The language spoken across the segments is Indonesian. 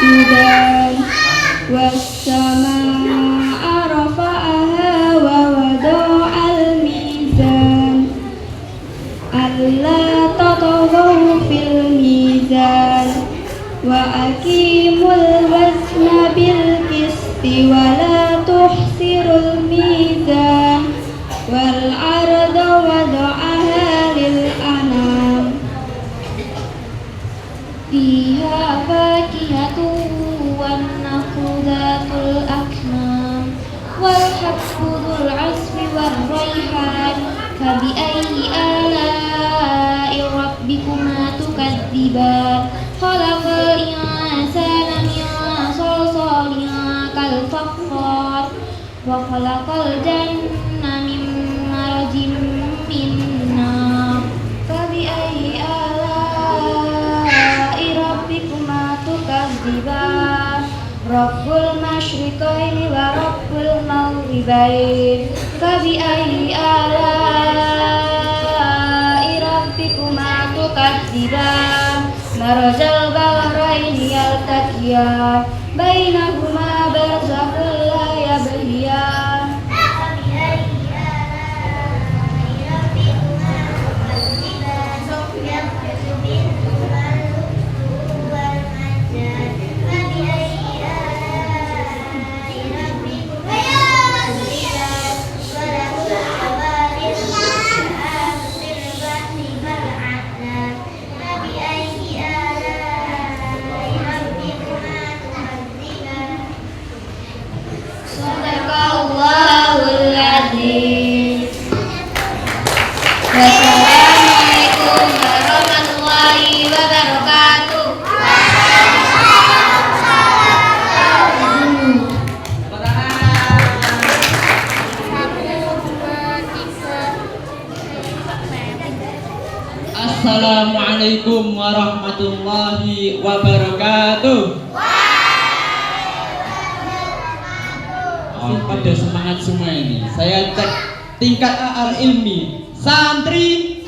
الميزان والسماء رفعها ووضع الميزان ألا تطغوا في الميزان وأقيموا الوزن بالقسط ولا تخسروا الميزان والأرض وضعها للأنام فيها فاكهة والنخل ذات الأكمام والحب ذو العصف والريحان فبأي آلاء ربكما تكذبان خلق الإنسان من صلصال كالفخار وخلق الجنة من مرج من نار فبأي آلاء ربكما تكذبان رب المشرقين ورب المغربين فبأي آلاء ربكما تكذبان مرج البحرين يلتقيان بينهما برزخ لا يبغيان Sadaqallahul Azim. Wassalamualaikum warahmatullahi wabarakatuh. Assalamualaikum warahmatullahi wabarakatuh. Pada semangat semua ini, saya cek tingkat al ilmi santri.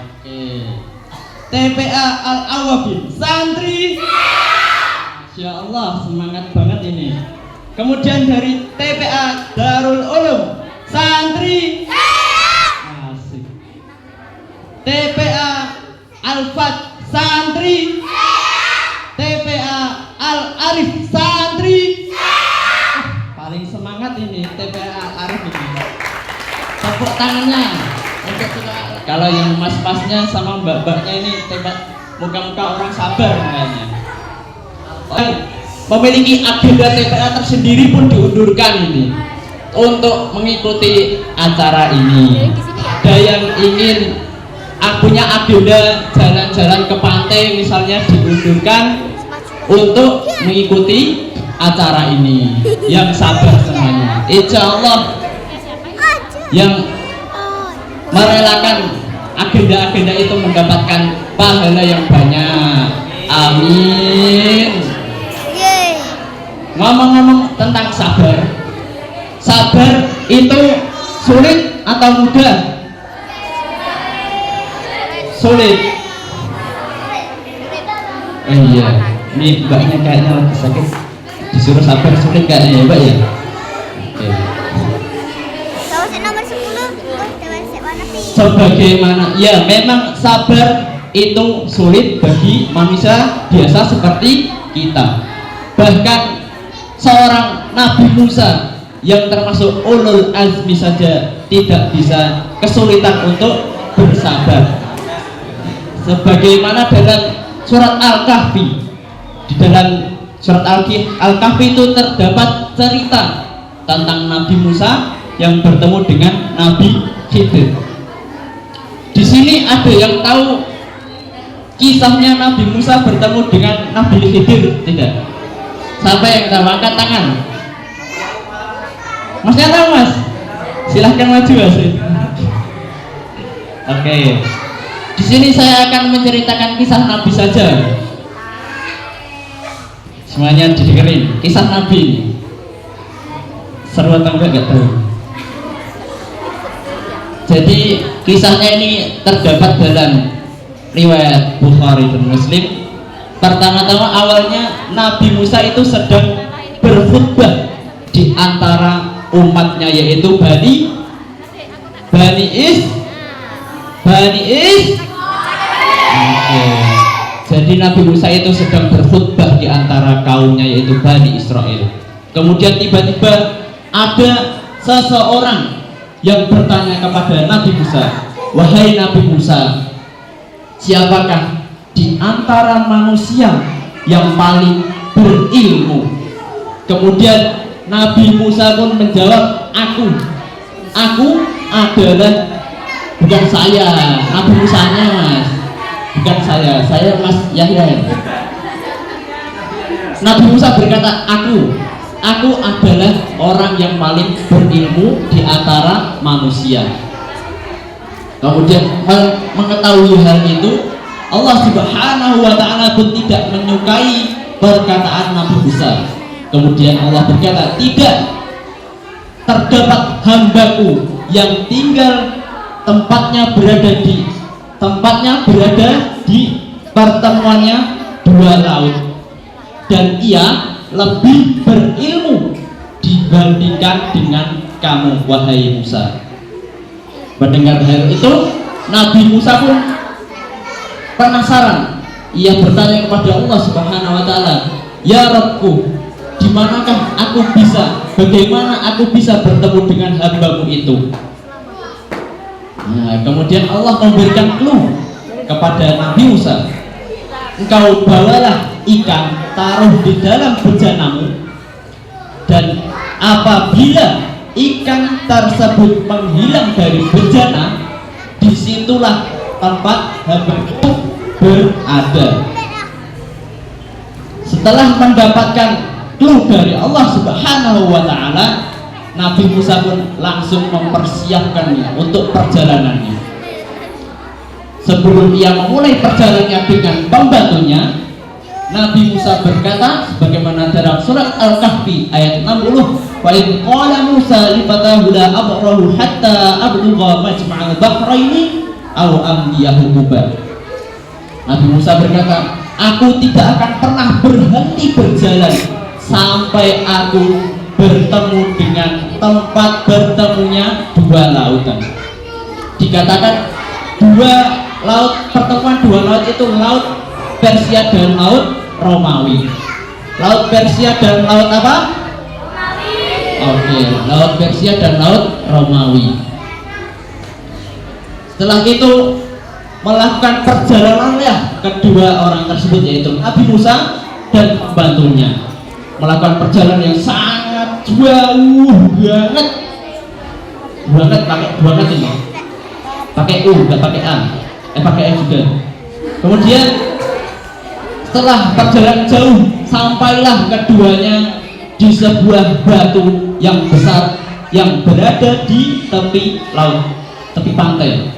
Oke. TPA al awabin santri. Masya Allah, semangat banget ini. Kemudian dari TPA Darul Ulum santri. Asik. TPA Al-Fat santri. TPA Al-Arif santri. Paling semangat ini TPA Al-Arif ini. Tepuk tangannya untuk kalau yang mas-masnya sama mbak-mbaknya ini tembak muka-muka orang sabar kayaknya. Memiliki agenda TPA tersendiri pun diundurkan ini untuk mengikuti acara ini. Ada yang ingin punya agenda jalan-jalan ke pantai misalnya diundurkan untuk mengikuti acara ini. Yang sabar semuanya, insya Allah yang merelakan agenda-agenda itu mendapatkan pahala yang banyak. Amin. Ngomong-ngomong tentang sabar, sabar itu sulit atau mudah? Sulit. Iya, ini mbaknya kayaknya lagi sakit, disuruh sabar sulit kayaknya ya mbak ya. Oke. Sebagaimana ya memang sabar itu sulit bagi manusia biasa seperti kita. Bahkan seorang Nabi Musa yang termasuk ulul azmi saja tidak bisa kesulitan untuk bersabar. Sebagaimana dalam surat Al-Kahfi, di dalam surat Al-Kahfi itu terdapat cerita tentang Nabi Musa yang bertemu dengan Nabi Khidir. Di sini ada yang tahu kisahnya Nabi Musa bertemu dengan Nabi Khidir tidak? Siapa yang tahu? Angkat tangan. Masnya tahu mas? Silahkan maju mas. Oke. Di sini saya akan menceritakan kisah Nabi saja. Semuanya didengerin. Kisah Nabi ini. Seru atau enggak tahu. Jadi kisahnya ini terdapat dalam riwayat Bukhari dan Muslim. Pertama-tama awalnya Nabi Musa itu sedang berkhutbah di antara umatnya, yaitu Bani Is. Oke. Jadi Nabi Musa itu sedang berkhutbah di antara kaumnya, yaitu Bani Israel. Kemudian tiba-tiba ada seseorang yang bertanya kepada Nabi Musa, "Wahai Nabi Musa, siapakah di antara manusia yang paling berilmu?" Kemudian Nabi Musa pun menjawab, Aku adalah, bukan saya, Nabi Musanya mas, bukan saya Mas Yahya. Nabi Musa berkata, aku adalah orang yang paling berilmu di antara manusia. Kemudian mengetahui hal itu, Allah Subhanahu wa ta'ala pun tidak menyukai perkataan Nabi Musa. Kemudian Allah berkata, tidak terdapat hambaku yang tinggal tempatnya berada di pertemuannya dua laut, dan ia lebih berilmu dibandingkan dengan kamu wahai Musa. Mendengar hal itu, Nabi Musa pun penasaran. Ia bertanya kepada Allah Subhanahu wa ta'ala, "Ya Rabbku, di manakah bagaimana aku bisa bertemu dengan hambamu itu?" Nah, kemudian Allah memberikan clue kepada Nabi Musa, "Engkau bawalah ikan, taruh di dalam bejanamu, dan apabila ikan tersebut menghilang dari bejana, disitulah tempat hambaku berada." Setelah mendapatkan clue dari Allah Subhanahu wa ta'ala, Nabi Musa pun langsung mempersiapkannya untuk perjalanannya. Sebelum ia memulai perjalanannya dengan pembantunya, Nabi Musa berkata sebagaimana dalam surat Al-Kahfi ayat 60, "Wa idh qala Musa li fatahu la abrahu hatta ablugha majma'al bahraini aw amdiyahu huba." Nabi Musa berkata, "Aku tidak akan pernah berhenti berjalan sampai aku bertemu dengan tempat bertemunya dua lautan." Dikatakan pertemuan dua laut itu laut Persia dan laut Romawi. Laut Persia dan laut apa? Oke, laut Persia dan laut Romawi. Setelah itu melakukan perjalanannya kedua orang tersebut, yaitu Nabi Musa dan pembantunya, melakukan perjalanan yang sangat jauh banget ini, pakai U nggak pakai A, pakai F juga. Kemudian setelah perjalanan jauh, sampailah keduanya di sebuah batu yang besar yang berada di tepi laut, tepi pantai.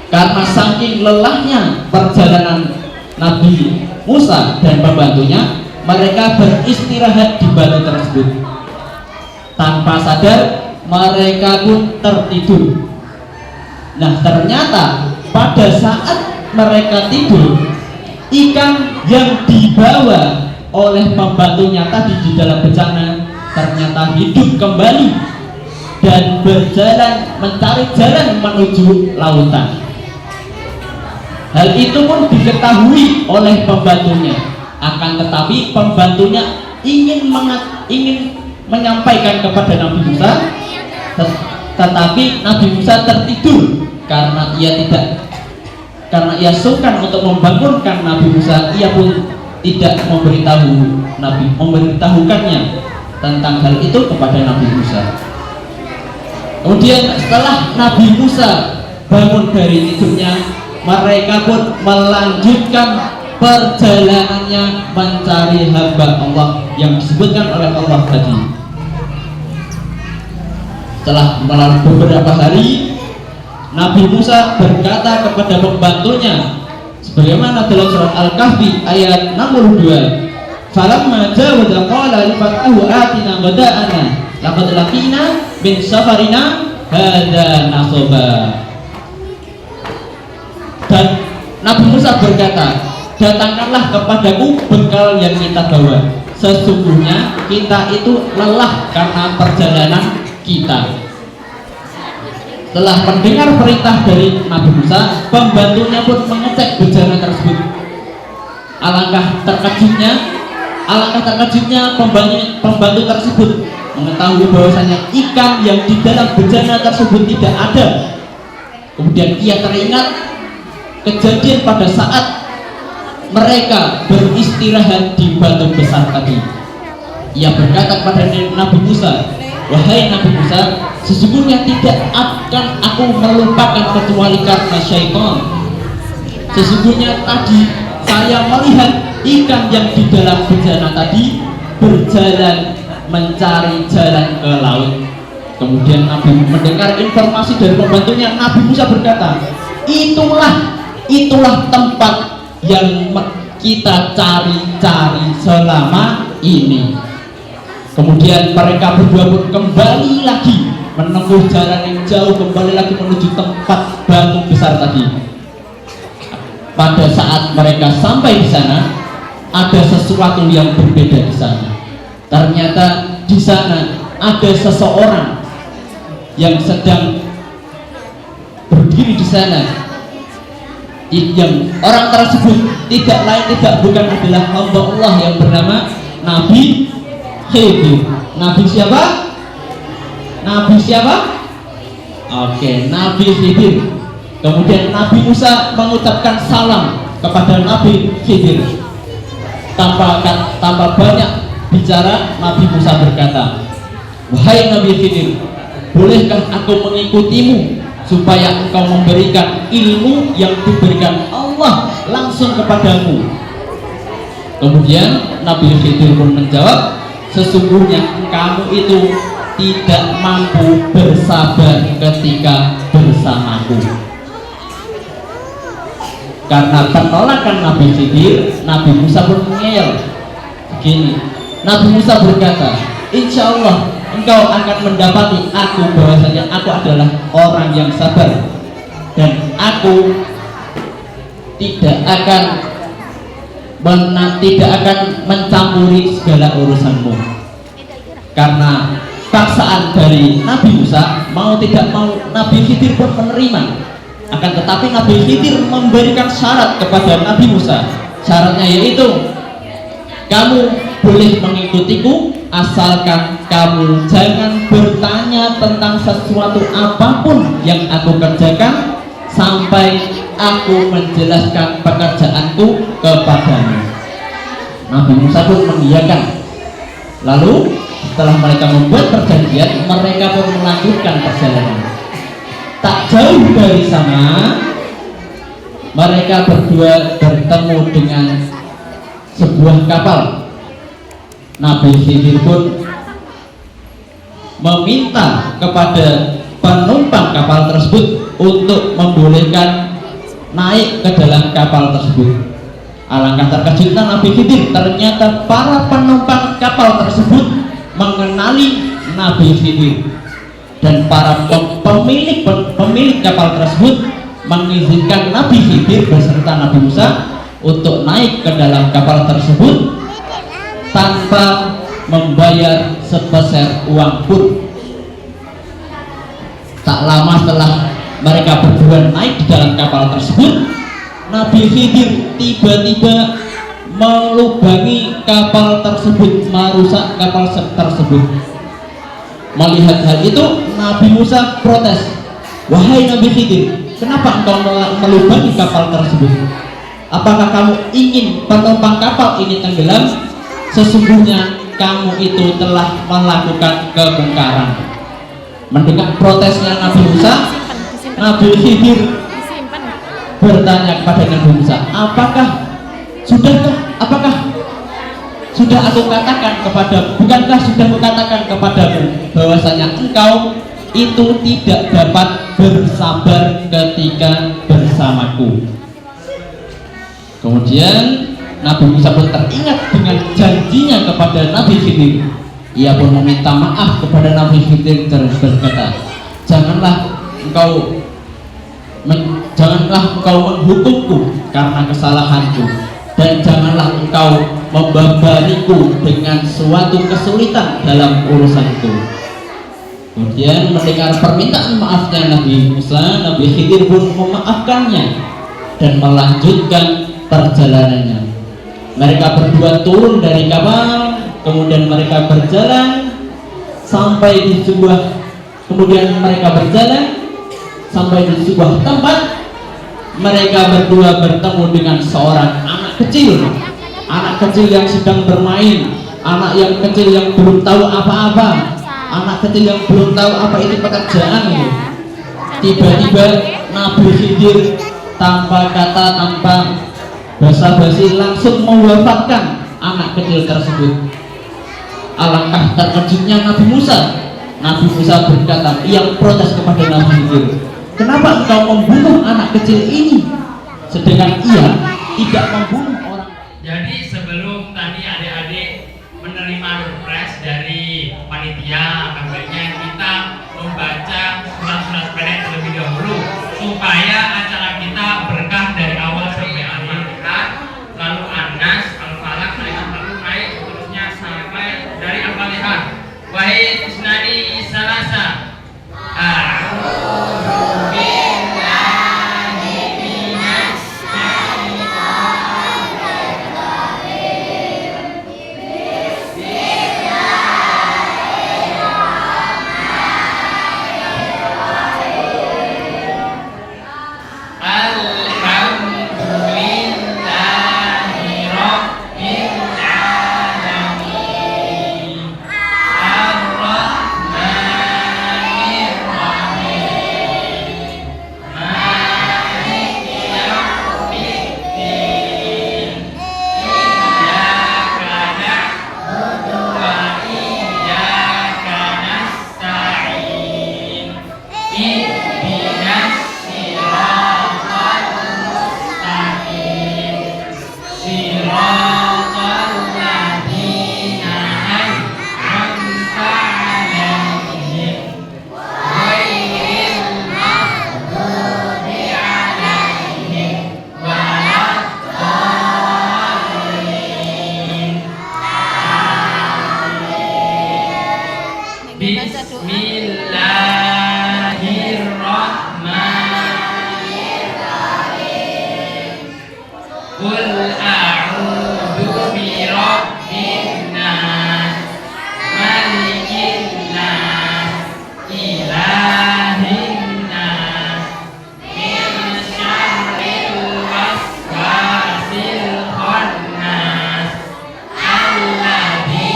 Karena saking lelahnya perjalanan Nabi Musa dan pembantunya, mereka beristirahat di batu tersebut. Tanpa sadar mereka pun tertidur. Nah, ternyata pada saat mereka tidur, ikan yang dibawa oleh pembantunya tadi di dalam bejana ternyata hidup kembali dan berjalan mencari jalan menuju lautan. Hal itu pun diketahui oleh pembantunya. Akan tetapi pembantunya ingin menyampaikan kepada Nabi Musa, tetapi Nabi Musa tertidur karena ia sungkan untuk membangunkan Nabi Musa. Ia pun tidak memberitahukannya tentang hal itu kepada Nabi Musa. Kemudian setelah Nabi Musa bangun dari tidurnya, mereka pun melanjutkan perjalanannya mencari hamba Allah yang disebutkan oleh Allah tadi. Setelah melalui beberapa hari, Nabi Musa berkata kepada pembantunya sebagaimana dalam surat Al-Kahfi ayat 62, "Falamma jawaza qala li fatahu atina ghada'ana laqad laqina min safarina hadza nasaba." Dan Nabi Musa berkata datangkanlah kepadaku bekal yang kita bawa. Sesungguhnya kita itu lelah karena perjalanan kita. Setelah mendengar perintah dari Nabi Musa, pembantunya pun mengecek bejana tersebut. Alangkah terkejutnya pembantu tersebut mengetahui bahwasanya ikan yang di dalam bejana tersebut tidak ada. Kemudian ia teringat kejadian pada saat mereka beristirahat di batu besar tadi. Ia berkata kepada Nabi Musa, "Wahai Nabi Musa, sesungguhnya tidak akan aku melupakan kecuali karena syaitan. Sesungguhnya tadi saya melihat ikan yang di dalam bejana tadi berjalan mencari jalan ke laut." Kemudian Nabi mendengar informasi dari pembantunya. Nabi Musa berkata, itulah tempat yang kita cari-cari selama ini. Kemudian mereka berdua pun kembali lagi menempuh jalan yang jauh, kembali lagi menuju tempat batu besar tadi. Pada saat mereka sampai di sana, ada sesuatu yang berbeda di sana. Ternyata di sana ada seseorang yang sedang berdiri di sana. Yang orang tersebut tidak lain tidak bukan adalah hamba Allah yang bernama Nabi Khidir. Nabi siapa? Nabi siapa? Oke, Nabi Khidir. Kemudian Nabi Musa mengucapkan salam kepada Nabi Khidir. Tanpa banyak bicara, Nabi Musa berkata, "Wahai Nabi Khidir, bolehkah aku mengikutimu supaya engkau memberikan ilmu yang diberikan Allah langsung kepadamu?" Kemudian Nabi Khidir pun menjawab, "Sesungguhnya kamu itu tidak mampu bersabar ketika bersamaku." Karena penolakan Nabi Khidir, Nabi Musa pun mengeyel. Begini, Nabi Musa berkata, "Insya Allah engkau akan mendapati aku bahwasanya aku adalah orang yang sabar dan aku tidak akan mencampuri segala urusanmu." Karena paksaan dari Nabi Musa, mau tidak mau Nabi Khidir pun menerima. Akan tetapi Nabi Khidir memberikan syarat kepada Nabi Musa. Syaratnya yaitu, kamu boleh mengikutiku asalkan kamu jangan bertanya tentang sesuatu apapun yang aku kerjakan sampai aku menjelaskan pekerjaanku kepadamu. Nabi Musa pun mengiyakan. Lalu setelah mereka membuat perjanjian, mereka pun melanjutkan perjalanan. Tak jauh dari sana, mereka berdua bertemu dengan sebuah kapal. Nabi Khidir pun meminta kepada penumpang kapal tersebut untuk membolehkan naik ke dalam kapal tersebut. Alangkah terkejutnya Nabi Khidir, ternyata para penumpang kapal tersebut mengenali Nabi Khidir, dan para pemilik kapal tersebut mengizinkan Nabi Khidir beserta Nabi Musa untuk naik ke dalam kapal tersebut tanpa membayar sepeser uang pun. Tak lama setelah mereka berdua naik di dalam kapal tersebut, Nabi Khidir tiba-tiba melubangi kapal tersebut, merusak kapal tersebut. Melihat hal itu, Nabi Musa protes, "Wahai Nabi Khidir, kenapa engkau melubangi kapal tersebut? Apakah kamu ingin penumpang kapal ini tenggelam? Sesungguhnya kamu itu telah melakukan kemungkaran." Mendengar protesnya Nabi Musa, Nabi Khidir bertanya kepada Nabi Musa, apakah sudah aku katakan bukankah sudah kukatakan kepadamu bahwasanya engkau itu tidak dapat bersabar ketika bersamaku? Kemudian Nabi Musa pun teringat dengan janjinya kepada Nabi Khidir. Ia pun meminta maaf kepada Nabi Khidir dan berkata, janganlah engkau menghukumku karena kesalahanku. dan janganlah engkau membebaniku dengan suatu kesulitan dalam urusanku. Kemudian mendengar permintaan maafnya Nabi Musa, Nabi Khidir pun memaafkannya dan melanjutkan perjalanannya. Mereka berdua turun dari kapal, kemudian mereka berjalan sampai di sebuah tempat. Mereka berdua bertemu dengan seorang anak kecil yang sedang bermain, anak yang kecil yang belum tahu apa-apa, anak kecil yang belum tahu apa itu pekerjaan. Tiba-tiba Nabi Khidir tanpa basa-basi langsung mewafatkan anak kecil tersebut. Alangkah terkejutnya Nabi Musa. Nabi Musa berkata, ia protes kepada Nabi Khidir, kenapa engkau membunuh anak kecil ini, sedangkan ia tidak membunuh orang. Jadi sebelum tadi adik-adik menerima request dari panitia, kabarnya kita membaca surat-surat pendek terlebih dahulu supaya acara kita berkah dari awal sampai akhir. Lalu Anas, Al-Falaq, Al-Mulk, seterusnya sampai dari Al-Fatihah. Wahid Isnani Salasa. Bismillahirrahmanirrahim. Qul a'udzu birabbin nas, malikin nas, ilahin nas, min syarril waswasil khannas, alladzi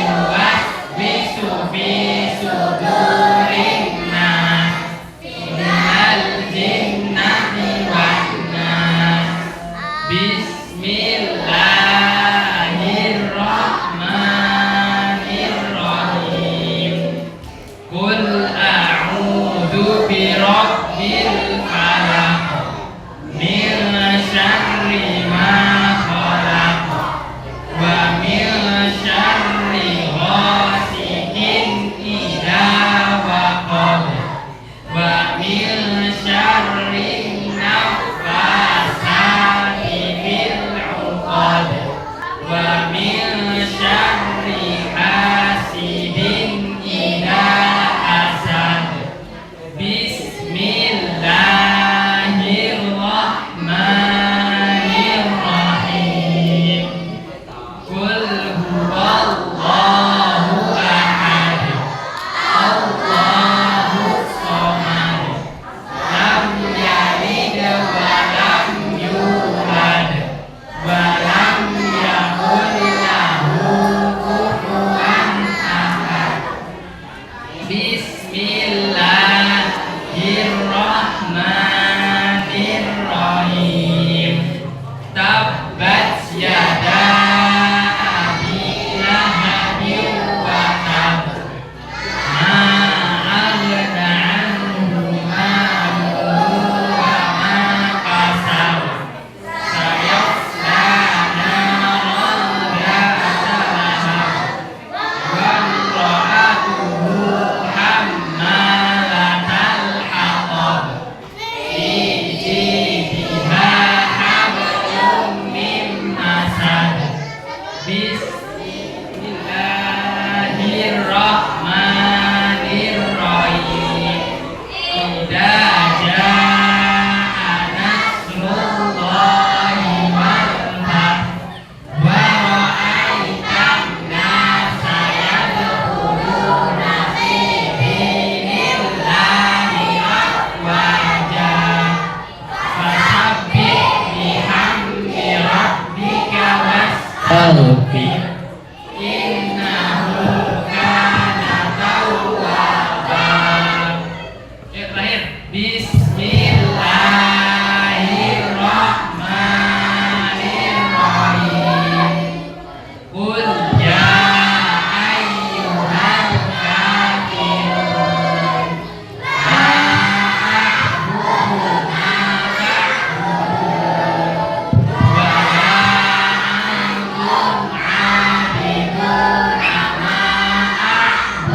yuwaswisu fi sudur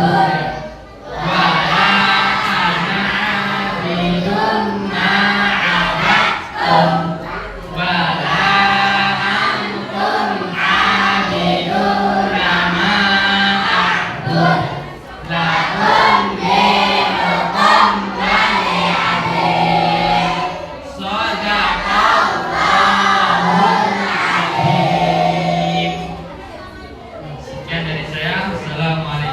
wala ana abidun ma abadtum wala antum abiduna ma a'bud lakum dinukum waliyadin. Shadaqallahul azim. Sekian dari saya. Assalamualaikum